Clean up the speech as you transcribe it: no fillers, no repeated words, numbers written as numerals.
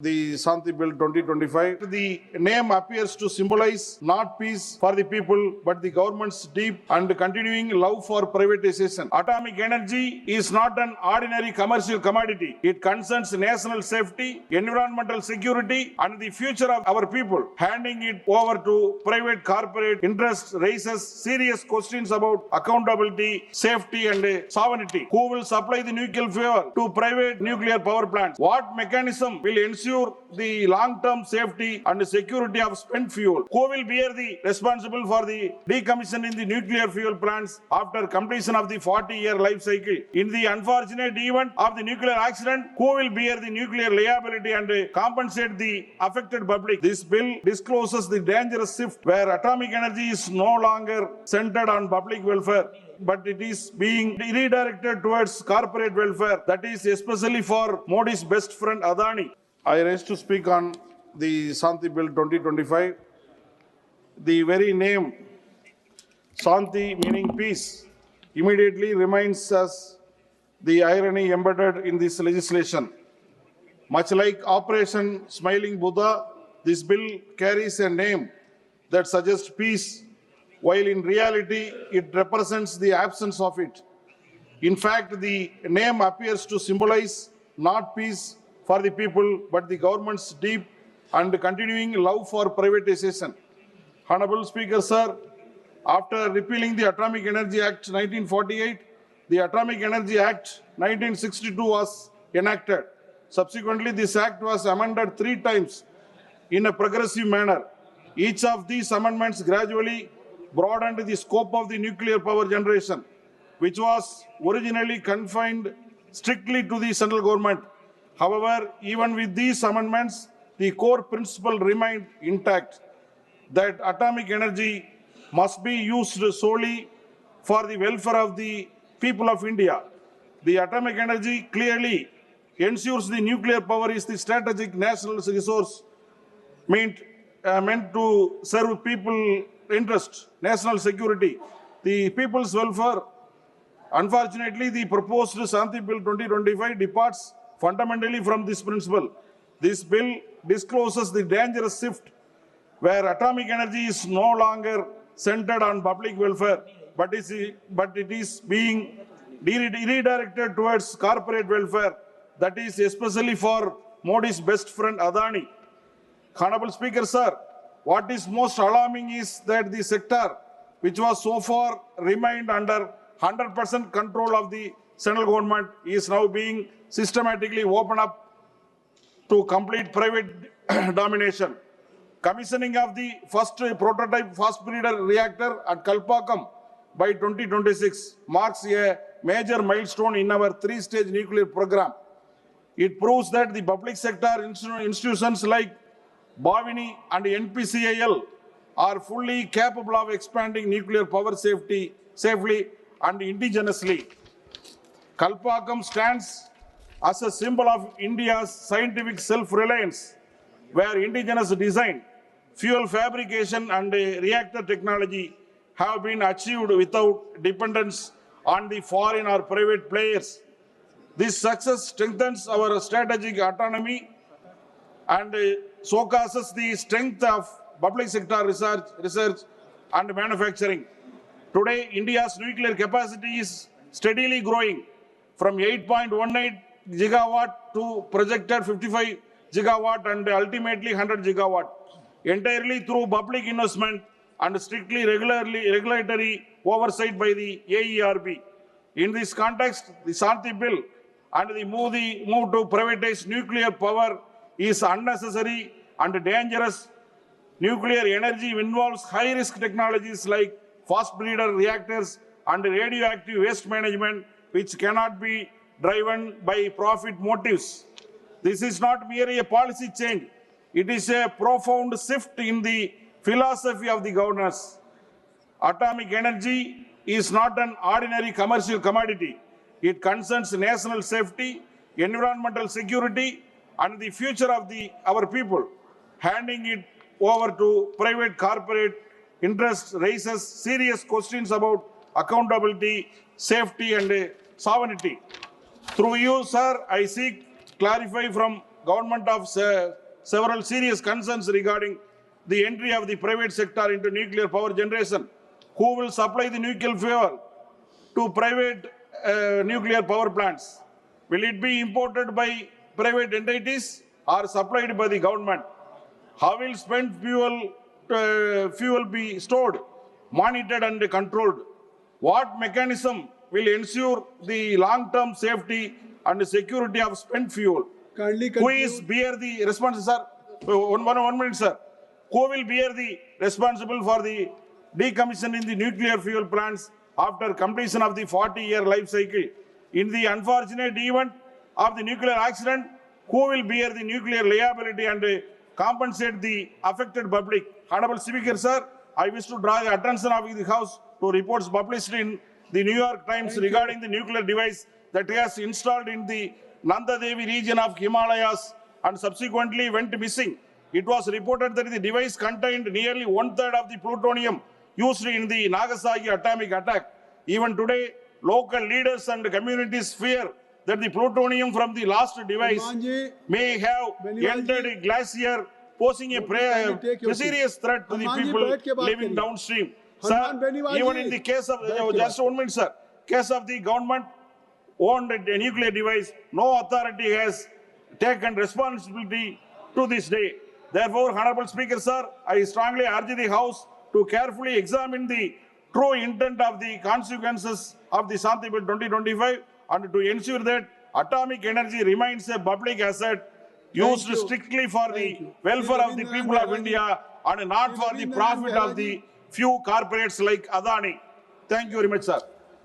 The SHANTI Bill 2025. The name appears to symbolize not peace for the people, but the government's deep and continuing love for privatization. Atomic energy is not an ordinary commercial commodity. It concerns national safety, environmental security, and the future of our people. Handing it over to private corporate interests raises serious questions about accountability, safety, and sovereignty. Who will supply the nuclear fuel to private nuclear power plants? What mechanism will ensure the long-term safety and security of spent fuel? Who will bear the responsible for the decommissioning the nuclear fuel plants after completion of the 40-year life cycle? In the unfortunate event of the nuclear accident, who will bear the nuclear liability and compensate the affected public? This bill discloses the dangerous shift where atomic energy is no longer centered on public welfare, but it is being redirected towards corporate welfare, that is especially for Modi's best friend Adani. I rise to speak on the SHANTI Bill 2025. The very name Shanti, meaning peace, immediately reminds us the irony embedded in this legislation. Much like Operation Smiling Buddha, this bill carries a name that suggests peace, while in reality it represents the absence of it. In fact, the name appears to symbolize not peace for the people, but the government's deep and continuing love for privatization. Honorable Speaker, sir, after repealing the Atomic Energy Act 1948, the Atomic Energy Act 1962 was enacted. Subsequently, this act was amended 3 times in a progressive manner. Each of these amendments gradually broadened the scope of the nuclear power generation, which was originally confined strictly to the central government. However, even with these amendments, the core principle remained intact, that atomic energy must be used solely for the welfare of the people of India. The atomic energy clearly ensures the nuclear power is the strategic national resource meant to serve people interest, national security, the people's welfare. Unfortunately, the proposed SHANTI Bill 2025 departs fundamentally from this principle. This bill discloses the dangerous shift where atomic energy is no longer centered on public welfare, but it is being redirected towards corporate welfare, that is especially for Modi's best friend Adani. Honorable Speaker, sir, what is most alarming is that the sector, which was so far remained under 100% control of the central government, is now being systematically opened up to complete private domination. Commissioning of the first prototype fast breeder reactor at Kalpakkam by 2026 marks a major milestone in our 3-stage nuclear program. It proves that the public sector institutions like Bhavini and NPCIL are fully capable of expanding nuclear power safely and indigenously. Kalpakkam stands as a symbol of India's scientific self-reliance, where indigenous design, fuel fabrication, and reactor technology have been achieved without dependence on the foreign or private players. This success strengthens our strategic autonomy and showcases the strength of public sector research and manufacturing. Today, India's nuclear capacity is steadily growing from 8.18 gigawatt to projected 55 gigawatt and ultimately 100 gigawatt, entirely through public investment and strictly regulatory oversight by the AERB. In this context, the SHANTI Bill and the move to privatize nuclear power is unnecessary and dangerous. Nuclear energy involves high-risk technologies like fast breeder reactors and radioactive waste management, which cannot be driven by profit motives. This is not merely a policy change. It is a profound shift in the philosophy of the governance. Atomic energy is not an ordinary commercial commodity. It concerns national safety, environmental security, and the future of our people. Handing it over to private corporate interests raises serious questions about accountability, safety, and sovereignty. Through you, sir, I seek clarify from government of several serious concerns regarding the entry of the private sector into nuclear power generation. Who will supply the nuclear fuel to private nuclear power plants? Will it be imported by private entities or supplied by the government? How will spent fuel be stored, monitored and controlled? What mechanism will ensure the long-term safety and security of spent fuel? Kindly Who is bear the responsibility, sir? One minute, sir. Who will bear the responsible for the decommissioning the nuclear fuel plants after completion of the 40-year life cycle? In the unfortunate event of the nuclear accident, who will bear the nuclear liability and compensate the affected public? Honorable Speaker, sir, I wish to draw the attention of the House to reports published in the New York Times regarding the nuclear device that has installed in the Nanda Devi region of Himalayas and subsequently went missing. It was reported that the device contained nearly 1/3 of the plutonium used in the Nagasaki atomic attack. Even today, local leaders and communities fear that the plutonium from the last device may have entered a glacier, posing a serious threat to the people living downstream. Sir, even in the case of, just 1 minute, sir, case of the government owned a nuclear device, no authority has taken responsibility to this day. Therefore, Honorable Speaker, sir, I strongly urge the House to carefully examine the true intent of the consequences of the SHANTI Bill 2025 and to ensure that atomic energy remains a public asset used strictly for the welfare of the people of India and not for the profit of the few corporates like Adani. Thank you very much, sir.